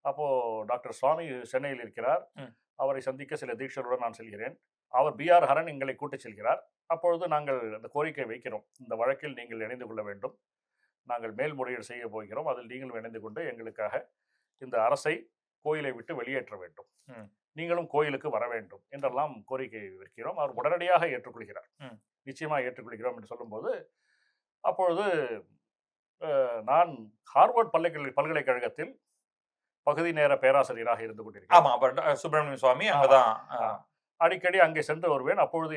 அப்போது டாக்டர் சுவாமி சென்னையில் இருக்கிறார். அவரை சந்திக்க சில தீட்சருடன் நான் செல்கிறேன். அவர் பிஆர் ஹரன் எங்களை கூட்டிச் செல்கிறார். அப்பொழுது நாங்கள் அந்த கோரிக்கை வைக்கிறோம், இந்த வழக்கில் நீங்கள் இணைந்து கொள்ள வேண்டும், நாங்கள் மேல்முறையீடு செய்ய போகிறோம், அதில் நீங்களும் இணைந்து கொண்டு எங்களுக்காக இந்த அரசை கோயிலை விட்டு வெளியேற்ற வேண்டும், நீங்களும் கோயிலுக்கு வர வேண்டும் என்றெல்லாம் கோரிக்கை வைக்கிறோம். அவர் உடனடியாக ஏற்றுக்கொள்கிறார். நிச்சயமாக ஏற்றுக்கொள்கிறோம் என்று சொல்லும்போது, அப்பொழுது நான் ஹார்வர்ட் பல்கலைக்கழகத்தில் பகுதி நேர பேராசிரியராக இருந்து கொண்டிருக்கிறேன். சுப்பிரமணிய சுவாமி அங்கதான் அடிக்கடி அங்கே சென்று வருவேன். அப்பொழுது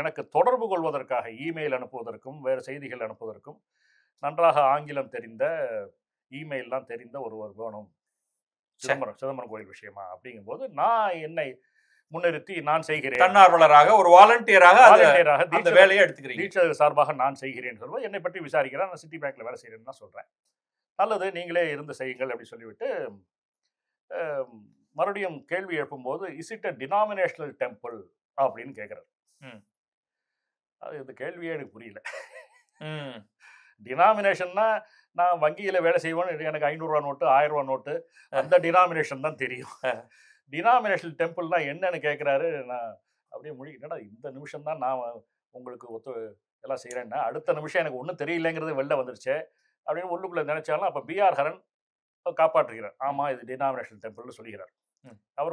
எனக்கு தொடர்பு கொள்வதற்காக இமெயில் அனுப்புவதற்கும் வேறு செய்திகள் அனுப்புவதற்கும் நன்றாக ஆங்கிலம் தெரிந்த, இமெயில்லாம் தெரிந்த ஒருவர் வேணும் சிதம்பரம் கோயில் விஷயமா அப்படிங்கும்போது நான் என்னை முன்னிறுத்தி நான் செய்கிறேன், தன்னார்வலராக ஒரு வாலண்டியராக அந்த வேலையை எடுத்துக்கிறேன், டீச்சர் சார்பாக நான் செய்கிறேன் சொல்லுவோம். என்னை பற்றி விசாரிக்கிறேன், நான் சிட்டி பேங்க்ல வேலை செய்கிறேன்னு தான் சொல்கிறேன். நல்லது, நீங்களே இருந்து செய்யுங்கள் அப்படி சொல்லிவிட்டு மறுபடியும் கேள்வி எழுப்பும்போது, is it a denominational temple அப்படின்னு கேட்குறாரு. அது இந்த கேள்வியே எனக்கு புரியல. டினாமினேஷன்னா நான் வங்கியில் வேலை செய்வேன், எனக்கு 500 ரூபா நோட்டு 1000 ரூபா நோட்டு அந்த டினாமினேஷன் தான் தெரியும். டினாமினேஷனல் டெம்பிள்னா என்னன்னு கேட்குறாரு. நான் அப்படியே என்னடா இந்த நிமிஷம் தான் நான் உங்களுக்கு எல்லாம் செய்கிறேன்னா, அடுத்த நிமிஷம் எனக்கு ஒன்றும் தெரியலைங்கிறது வெளில வந்துருச்சு அப்படின்னு உள்ளுக்குள்ளே நினைச்சாலும், அப்போ பிஆர் ஹரன் காப்பாற்றுகிறார். ஆமாம், இது டினாமினேஷனல் டெம்பிள்னு சொல்லுகிறார். அவர்